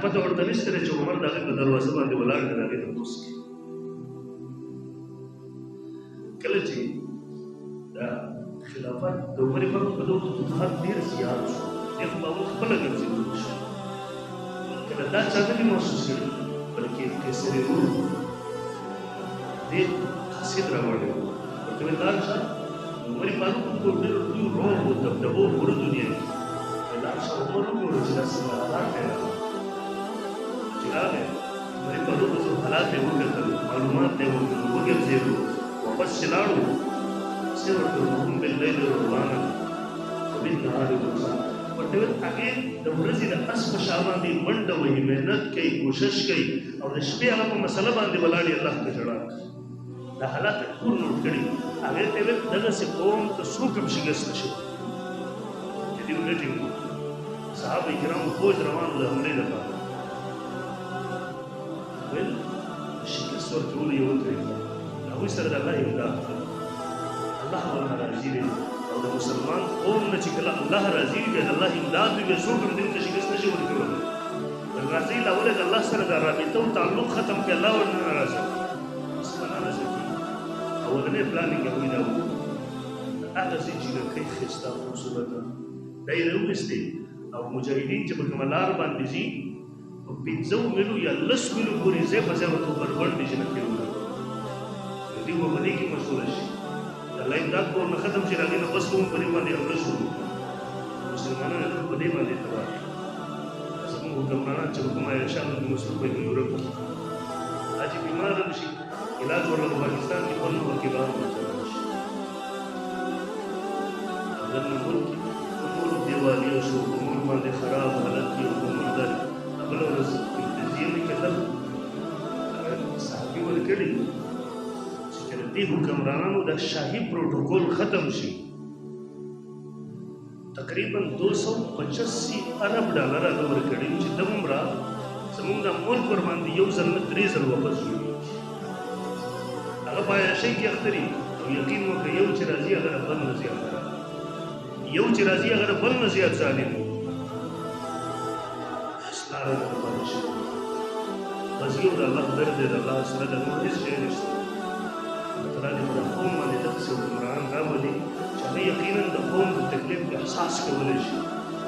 پته ورته نشته چې عمر د هغې په دروازه باندې ولاړ دی، د هغې تپوس کوي. کله چې دا خلافت د عمر فاروق په دور فتوحات ډېر زیات شو، دې خو به اول خپله ګرځېدلو شو. کله دا چا نه دي محسوس کړي، بلکې قیصر روم دې قاصد راوړی و، ورته ویل لاړ شه. عمر فاروق په ډېر لوی رعب و دبدبو پوره دنیا کې لاړ شه عمر وګوره چې دا څنګه حالات دی. چې راغی عمر فاروق څو حالات یې وکتل، معلومات یې وکړل، وګرځېدو، واپس چې لاړو څه ورته وهم باللیل رضوانا وبالنهار بؤسا. ورته ویل هغې د ورځې د اس په شا باندې منډه وهي، محنت کوي، کوشش کوي، او د شپې هغه په مسله باندې ولاړ الله ته ژړا کوي. دا حالات یې ټول نوټ کړي. هغې ته یې ویل دغسې قوم ته څوک هم شکست نه شي چې دوی ونټینګو. صحابه کرامو فوج روان و د حملې لپاره، ویل شکست ورکولو یوه طریقه هغوی سره د الله امداد کوي. الله ورنه راضي دی، او د مسلمان قوم نه چې کله الله راضي وي، د الله امداد وي، بیا څوک هم دې ته شکست نه شي ورکولی. د غازي له اوله د الله سره د رابطه او تعلق ختم کړي، الله ورنه ناراضه وي، مسله ناراضه کېږي. اولنی پلان یې هغوی دا وکړو، هغه ځای چې لکۍ ښایسته خوبصورته دا یې راوویستې، او مجاهدین چې په کومه لار باندې ځي په 15 میلو یا 10 میلو پورې ځای په ځای ورته بربنډ دي چې لکۍ وګوري، دوی به په دې کې مشغوله شي. د الله امداد به ورنه ختم شي، د هغې نه بس به هم په دې باندې حمله شروع کړي. مسلمانان یې ټول په دې باندې تباه کړي. زموږ حکمرانان چې په کومه شان کې مصروف وي په یورپ کې، حاجي بیمار هم شي، علاج ورله په پاکستان کې په نور کې بهر ورته شي. اگر نه ملک په ټول دیوالي شو، په ملک باندې خراب حالت کې، او په مردر بله ورځ تلویزیون کې کتل، صحافي ورکړي چې کله دې حکمرانانو د شاهي پروټوکول ختم شي، تقریبا 285 ارب ډالر هغه ورکړي چې دومره زموږ د ملک ور باندې یو ځل نه 3 ځل واپس جوړېږي. هغه په عیاشۍ کې اختري، او یقین وکړه یو چې راځي هغه د بل نه زیات یو چې راځي هغه د بل نه زیات ظالم وي. لاره نه پاتې شوې، بس یو د الله درد دی، د الله سره د نور هېڅ شی نشته. الله تعالی دې په دا قوم باندې دغسې حکمران راولي چې هغه یقینا د قوم د تکلیف احساس کولی شي.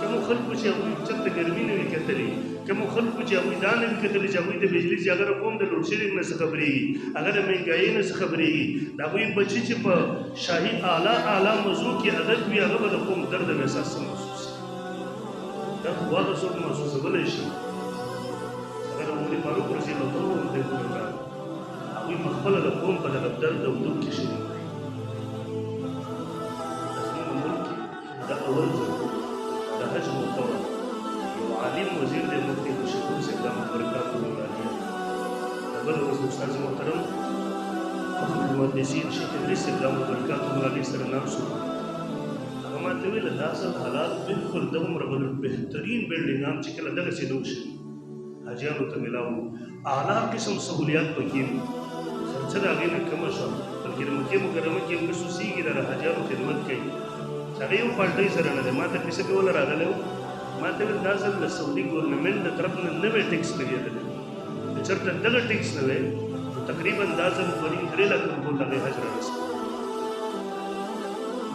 کومو خلکو چې هغوی چېرته ګرمي نه وي کتلي، کومو خلکو چې هغوی دا نه وي کتلي چې هغوی د بجلي چې هغه د قوم د لوډ شیډینګ نه څه خبرېږي، هغه د مهنګایۍ نه څه خبرېږي، د هغوی بچي چې په شاهي اعلی موضوع کې عدد وي، هغه به د قوم درد او احساس څه محسوس دا خو هغه څوک محسوسولی شي. هغه د عمر فاروق رضي الله عنه د حکمران هغوی پخپله د قوم په دغه درد او دود کې شریک دي. زموږ ملک کې دا اول ځل د حج موقع وه، یو عالم وزیر دی مفتي خوشحال صاحب دامت برکاته العالیه، د بله ورځ استاد محترم محدثین شیخ ادریس صاحب دامت برکاته العالیه سره ناست وو. هغه ما ته ویل دا اصل حالات بالکل دومره بهترین بلډینګان چې کله دغسې نه وشي حاجیانو ته میلاو اعلی قسم سهولیات پکې وي، خرچه د هغې نه کمه شوه، بلکې د مکې مکرمه کې هم خصوصیږي د حاجیانو خدمت کوي. هغه یو پالټۍ سره نه دی، ما ته پیسه کوله راغلی و، ما ته ویل دا ځل د سعودي ګورنمنټ د طرف نه نوی ټیکس لګېدلی، که چېرته دغه ټیکس نه وی نو تقریبا دا ځل 2.5 لک روپو ته هغې حج رارسوي.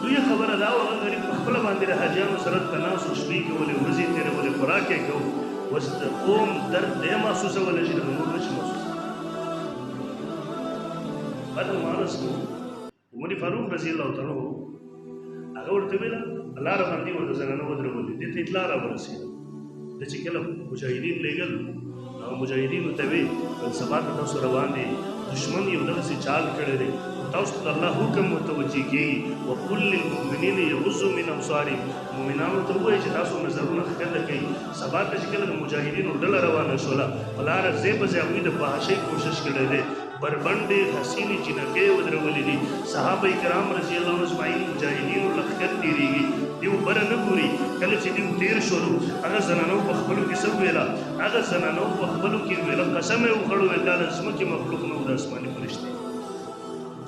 دوی خبره دا وه هغه غریب په خپله باندې د حاجیانو سره تناس و شپې کولې، ورځې تېرولې، خوراک یې کوو، اوس د قوم درد دی محسوسولی شي، دغه نور نه شي محسوسولی. بعد مانس کو عمر فاروق رضی الله تعالی عنہ هغه ورته ویله لاره باندې ورته زنانه ودرولې، دې ته اطلاع راورسېده. د چې کله مجاهدین لېږل، هغه مجاهدینو ته ویې ویل سبا ته تاسو روان دي، دشمن یو دغسې چال کړی دی، تاسو ته د الله حکم متوجه کېږي، وقل للمؤمنین یغضوا من ابصارهم، مؤمنانو ته ووایي چې تاسو نظرونه ښکته کوئ. سبا ته چې کله د مجاهدینو ډله روانه شوله، په لاره ځای په ځای هغوی د فحاشۍ کوشش کړی دی، بربنډې حسینې جنکۍ ودرولې دي. صحابه کرام رضي الله عنهم اجمعین مجاهدینو لښکر تېرېږي، دیو بره نه ګوري. کله چې دیو تېر شولو هغه زنانو په خپلو کې څه ویله، هغه زنانو په خپلو کې ویله قسم یې وخوړ ویل دا د ځمکې مخلوق نه و، د اسماني فرشتې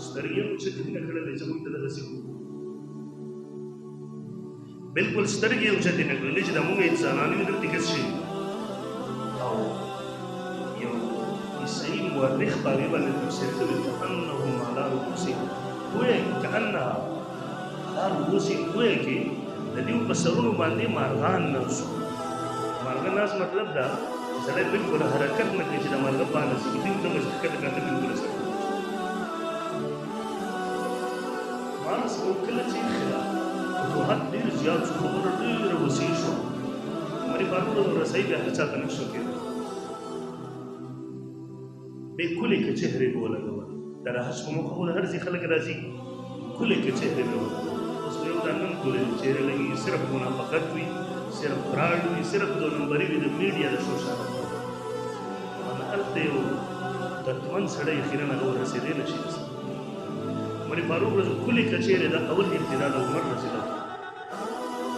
سترګې یې اوچتې نه کړلې چې موږ ته دغسې وکړو، بلکل سترګې یې اوچتې نه کړلې چې دا موږ انسانان یو دلته کس شي. او مؤرخ باغي باندې تفسیر کوي کأنهم على رؤوسهم گویا کأنها على رؤوسهم گویا کې د دې په سرونو باندې مارغان ناست مارغان ناست مطلب دا سړی بالکل حرکت نه کوي چې د مارغه باندې چې دې ته مشکل کاته بالکل سره مارس او کله چې خلا فتوحات ډېر زیات شو خبره ډېره وسیع شو مری بارو رسۍ بیا هڅه نه شو کېدل به کلی کې چهره ولګول در هڅه مو خو هر ځای خلک راځي کلی کې چهره ولګول اوس یو د نن کلی چهره لګي صرف منافقت وي صرف فراډ وي صرف دو نمبري وي د میډیا د سوشل انا الته یو ترتمن سړی خیرن هغه رسېدل نشي مری بارو کلی کې چهره د اول ابتدا د عمر رسېدل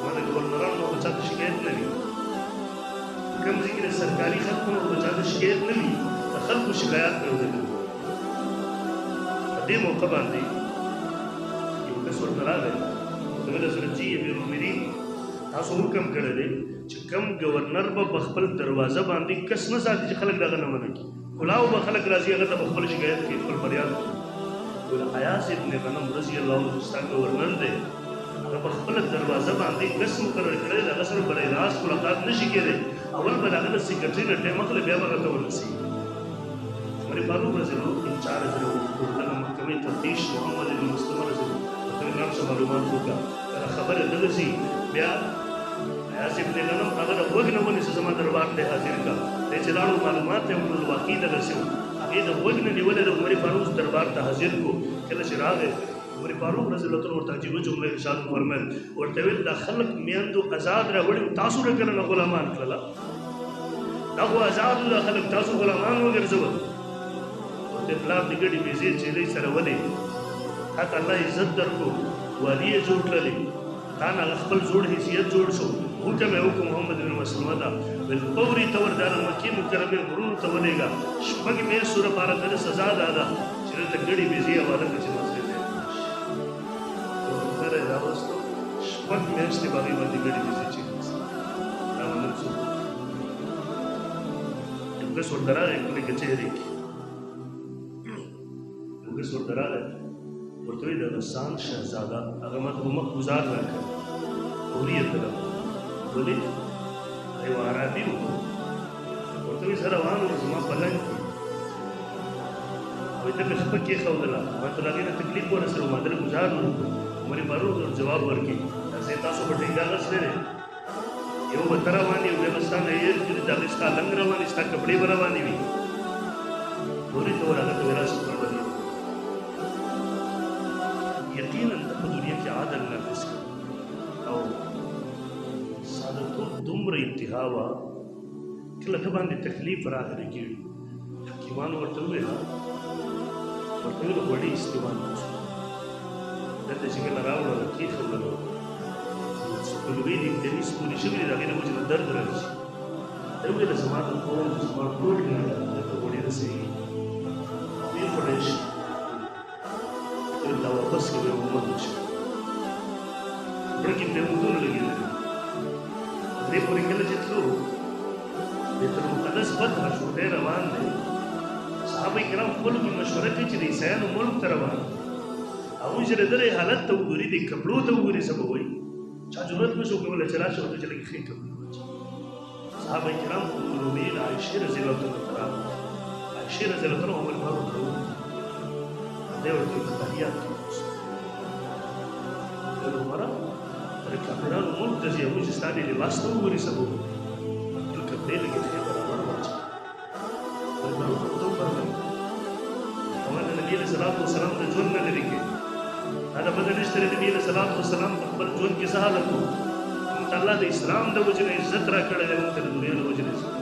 مانه گورنرانو په چا شکایت نه وي کوم ذکر سرکاري خدمتونو په چا شکایت نه وي خلکو شکایت کړو دې موقع باندې یو کس ورته راغی د حضرت جی امیر المؤمنین تاسو حکم کړی دی چې کوم گورنر به خپل دروازه باندې کس نه ساتي چې خلک دغه نه مني کلاو به خلک راځي هغه ته خپل شکایت کوي خپل فریاد کوي عیاض ابن غنم رضی الله عنه ستاسو گورنر دی هغه په خپل دروازه باندې کس مقرر کړی دی هغه سره بلای راز ملاقات نشي کېدی اول به هغه د سیکرټري نه ټیم اخلي بیا به هغه ته ورسي مری فاروق رضی الله عنه انچارج له دغه محکمې تفتیش محمد بن مستمر رضی الله عنه نام څه معلومات وکړه خبره دغسي بیا عیاض ابن غنم هغه د وګ نه ونیسه زما دربار ته حاضر کا د چې لاړو معلومات ته ټول واقع دغسي هغه د وګ نه نیولې د عمر فاروق دربار ته حاضر کو کله چې راغی عمر فاروق رضی الله عنه ورته عجیبه جمله ارشاد فرمایل ورته ویل د خلق میاندو آزاد راوړي تاسو راکړل غلامان کړل دا خو آزاد خلق تاسو غلامان وګرځول د پلار د ګډې بیزې چې دی سره ولې حتی الله عزت درکو والی یې جوړ کړلې تا نه خپل زوړ حیثیت جوړ شو حکم یې وکړو محمد بن مسلمه ته بالفوري طور د مکې مکرمې غرونو ته ولېږه شپږ میاشتو لپاره د سزا دا ده چې دلته ګډې بیزې حواله کړي چې مسلې دی یې راوستو شپږ میاشتې به هغې باندې ګډې بیزې چې دا ونه څوک یو کس ورته راغی کلي کچهرې کې کس ورته راغی ورته وایي د غسان شهزاده هغه ما ته مخ ګزار راکړ اوري یې طلب ولې یو عربي و ورته وایي زه روان وم زما په لنګ کې وایي ته مې شپه کېښودله ما ته له هغې نه تکلیف ورسېد ما دله ګزار نه وکړو عمر فاروق جواب ورکړي داسې تاسو به ټینګه غسلی دی یو به ته روانې یو بیا به ستا نه هېر کړي د هغې ستا لنګ روانې ستا کپړې به روانې وي ورې ته ور هغه ته وراثت ورولې یقینا په دنیا کې عادل نافذ کړي او سادهتوب دومره انتها وه کله ته باندې تکلیف راغلی کېږي حکیمانو ورته وویل ورته ویل غوړې استعمال وشو دلته چې کله راوړله کېښودله سپلوۍ دي دني سپونې شوي دي د هغې نه وجې نه درد راځي ده وویله زما د قوم زما ټول دلته غوړې رسېږي ویې خوړی شي دا واپس کوي حکومت وشي برکې پرېمودونه لګېدلي دې پورې کله چې تلو بیت المقدس فتح شو دی روان دی صحابه کرام خپلو کې مشوره کوي چې د عیسایانو ملک ته روان هغوی چې د دغې حالت ته وګوري د کپړو ته وګوري څه به وایي چا جرأت نه شو کولی چې راشي ورته چې لږې ښې کپړې واچوي صحابه کرام ام المؤمنین عایشې رضی الله عنها ته راغلل عایشې رضی الله عنها عمر فاروق ته وویل دی ورته وایي تحیات کې اوسه ویل عمره د کافرانو ملک ته ځي هغوی چې ستا دې لباس ته وګوري څه به وایي دل کپړې لږې ښې برابر واچوه عمر فاروق ورته وفرمایل هغه د نبي علیه صلات وسلام د ژوند نه لرې کې دا د پته نشته د نبي علیه صلات وسلام په خپل ژوند کې څه حالت و موږ ته الله د اسلام د وجې نه عزت راکړی دی موږ ته د دنیا د وجې نه عزت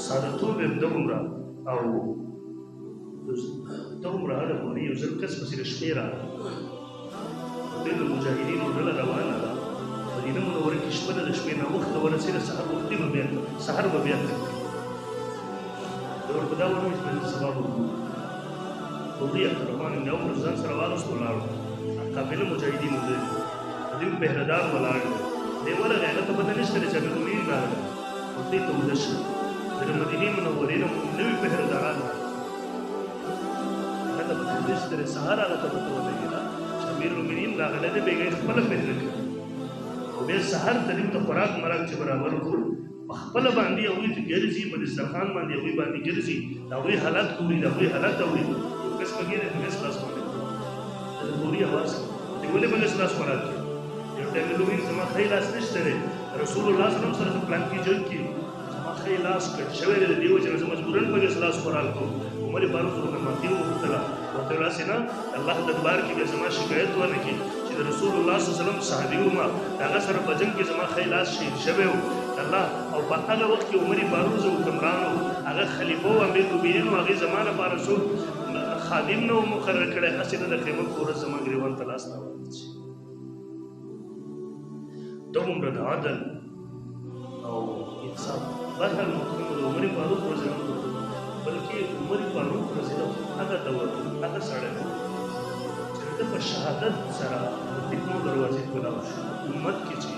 سادهتوب یې دومره او دومره هله پورې یو ځل کس پسې د شپې راغی دوی د مجاهدینو ډله روانه ده مدینه منوره کې شپه ده د شپې ناوخته ورسېده سحر وختي به بیا سحر به بیا تګ ورته دا ونه چې بل سبا به وکړو ډوډۍ عبدالرحمن بن عوف ځان سره واغوست ولاړو قافله مجاهدینو دی دوی پهردار ولاړ دی دی ورغی هغه ته پته نشته دی چې امیرالمؤمنین راغلی ورته یې توده شو د مدینې منورې نه نوي پهرهداران هغه ته به حدیث ترې سهار هغه ته ورته ولګېده چې امیرالمؤمنین راغلی دی بېګا یې خپله پهره کړي او بیا سهار ته دوی ته خوراک مراک چې برابر کړو په خپله باندې هغوی ته ګرځي په دسترخوان باندې هغوی باندې ګرځي د هغوی حالت ګوري د هغوی حالت اوري یو کس پکې دی بس لاس باندې د ګوري اواز دی ولې بس لاس خوراک کوي یو ټایم لومړی زما ښی لاس نشته دی رسول الله صلی الله علیه وسلم پلان کې جنګ کې زما ښی لاس کټ شوی دی د دې وجې نه زه مجبورن په بس لاس خوراک کوم عمر فاروق ورته ماتې وغوښتله ورته ویل هسې نه الله دربار کې بیا زما شکایت ونه کړي چې د رسول الله صلی الله علیه وسلم صحابي وم د هغه سره په جنګ کې زما ښی لاس شهید شوی و الله او په هغه وخت کې عمر فاروق زه حکمران و هغه خلیفه و امیرالمؤمنین و هغې زما لپاره څوک خادم نه و مقرر کړی هسې نه د قیامت په ورځ زما ګریوان ته لاس راوړل شي دومره د عدل او انصاف بهرحال محترم د عمر فاروق رضی الله عنه بلکې عمر فاروق رضی الله هغه دور هغه سړی و چې د په شهادت سره د فتنو دروازې کلاو شو امت کې چې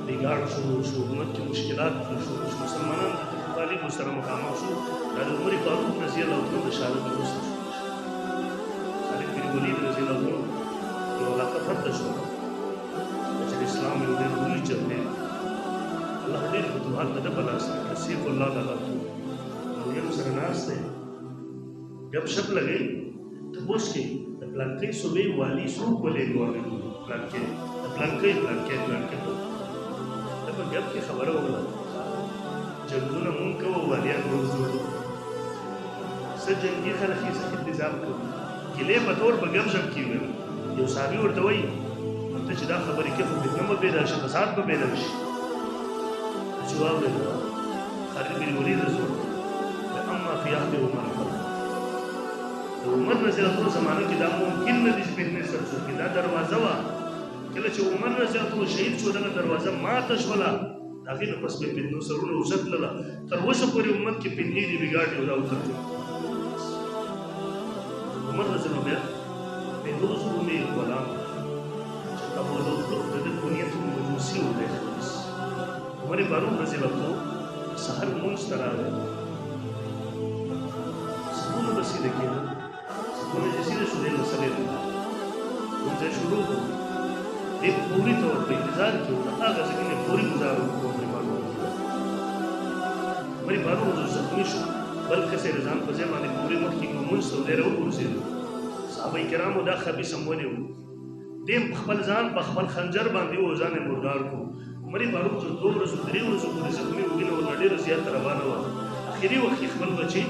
بګاړ شروع شو امت کې مشکلات شروع شو مسلمانان د طالب سره مخامخ شو دا د عمر فاروق رضی الله عنه د شهادت وروسته شو خالد بن ولید رضی الله عنه یو علاقه فتح شو چې اسلام یو ډېر لوی جنګ دی الله ډېر فتوحات د ده په لاس کړي سیف الله تعالی یو سره ناست دی ګپ شپ لګوي تپوس کوي د پلانکۍ صوبې والي څوک ولېږو پلانکۍ د پلانکۍ ده په ګپ کې خبره وکړه جنګونه مونږ کوو والیان مونږ جوړو څه جنګي خلک یې څه انتظام کوي ګیلې په طور په ګپ شپ کې ویل یو صحابي ورته وایي ته چې دا خبرې کوي خو فتنه به پیدا شي فساد به پیدا شي جواب دی خالد بن ولید رسول اما فی عهد عمر د عمر رضی الله عنه زمانه کې دا ممکن نه دي چې فتنې سبب شي دا دروازه وه کله چې عمر رضی الله عنه شهید شو دغه دروازه ماته شوله د هغې نه پس به فتنو سرونه اوچت تلله تر اوسه پورې امت کې فتنې دي بګاډې او دا وکړې عمر رضی الله بیا بهروز بومې غلام چې تبولو د ده کنیت مجوسي و دی عمر فاروق رضی الله عنه سحر لمونځ ته راغی سکونه به سیده کېده سکونه چې سیده شو دی مسلې ته لمونځ شروع کړو دې پوري طور په انتظار کې و د هغه ځای کې پوري ګزار وکړو عمر فاروق زخمي شو بل کسې د ځان په ځای باندې پوري مخکې کړو لمونځ ته دی راوګرځېدو صحابه کرامو دا خبیث سمونې و دې خپل ځان په خپل خنجر باندې و ځان یې مردار کړو عمر فاروق چې 2 ورځې 3 ورځې پورې زخمي و وینه ورنه ډېره زیاته روانه وه اخري وخت کې خپل بچي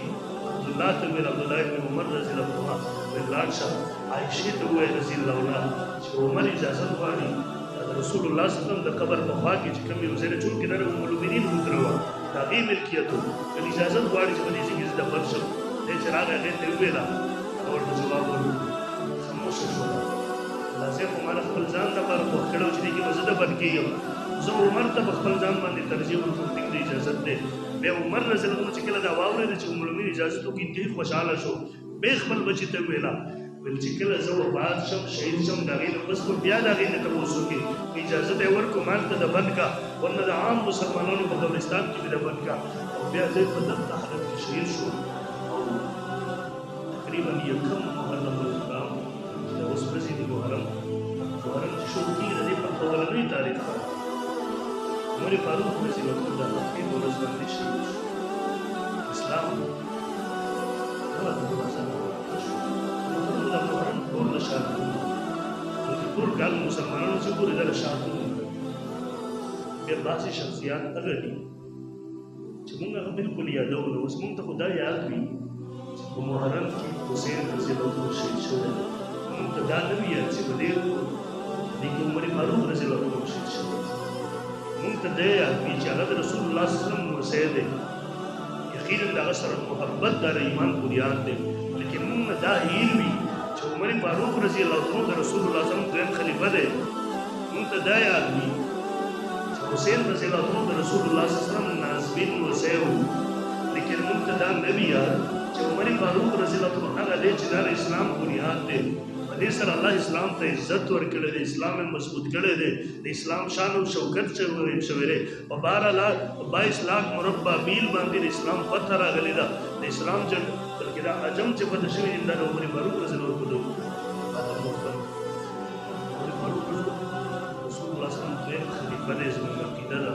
عبدالله ته ویل عبدالله بن عمر رضی الله عنه ویل لاړ شه عایشې ته وویل رضی الله عنها چې عمر اجازه غواړي رسول الله صلی الله علیه وسلم د قبر په خوا کې چې کوم یو ځای دی چونکې دا د المؤمنین حجره وه د هغې ملکیت و که اجازت غواړي چې په دې ځای کې زه دفن شم دی چې راغی هغې ته یې وویله هغه ورته جواب ورکړو خاموشه شوله لازم خو ما خپل ځان دپاره خوښ کړی و چې دې کې به زه دفن کېږم زه عمر ته په خپل ځان باندې ترجیح ورکوم دې کې اجازت دی بیا عمر رضی الله عنه چې کله دا واورېده چې المؤمنین اجازت وکړي انتهایي خوشحاله شو بیا خپل بچي ته ویله ویل چې کله زه وفات شم شهید شم د هغې نه پس به بیا د هغې نه تپوس وکړي اجازت یې ورکړو ما ته دفن کا ورنه د عام مسلمانانو په قبرستان کې مې دفن کا او بیا دی په دغه حالت کې شهید شو او تقریبا یکم محرم الحرام چې دا اوس ورځې د محرم چې شروع کېږي د دې په اولنۍ تاریخ باندې عمر فاروق رضی الله عنه د هفتې په ورځ باندې شهید شو اسلام دغه دروازه د محرم ټول د شاهدونه ټول کال مسلمانانو چې ګورې دا د شاهدونه بیا داسې شخصیات هغه دي چې موږ هغه بلکل یادو نو اوس موږ ته خو دا یاد وي چې په محرم کې حسین رضی الله عنه شهید شوی موږ ته دا نه وي یاد چې په دې کې عمر فاروق رضی الله عنه شهید شوی موږ ته دا یاد وي چې هغه د رسول الله صلی الله علیه وسلم ورسې دی یقینا د هغه سره محبت دا د ایمان بنیاد دی لیکن موږ نه دا هیر وي چې عمر فاروق رضی الله عنه د رسول الله صلی الله علیه وسلم دویم خلیفه دی موږ ته دا یاد وي چې حسین رضی الله عنه د رسول الله صلی الله علیه وسلم نازبین ورسې و لیکن موږ ته دا نه وي یاد چې عمر فاروق رضی الله عنه هغه دی چې دا د اسلام بنیاد دی په دې سره الله اسلام ته عزت ورکړی دی، اسلام یې مضبوط کړی دی، د اسلام شان او شوکت شوی دی. په بهرحال 22 لاک مربع میل باندې د اسلام فتح راغلې ده. د اسلام جنګ بلکې دا عجم چې فتح شوي دي دا د عمر فاروق رضی الله عنه رسول الله صلی الله علیه وسلم خلیفه دی، زموږ عقیده ده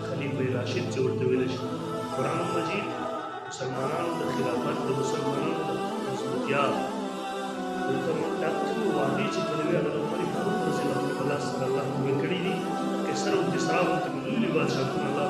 خلیفه راشد چې ورته ویلی شي. قرآن مجید مسلمانانو د خلافت د مسلمانانو د مضبوطیا دا ټول وعدې چې کړې وې هغه د عمر فاروق رضی الله عنه په لاس سره الله پوره کړي دي. کسر او کسرا ورته ویلي بادشاهتونه الله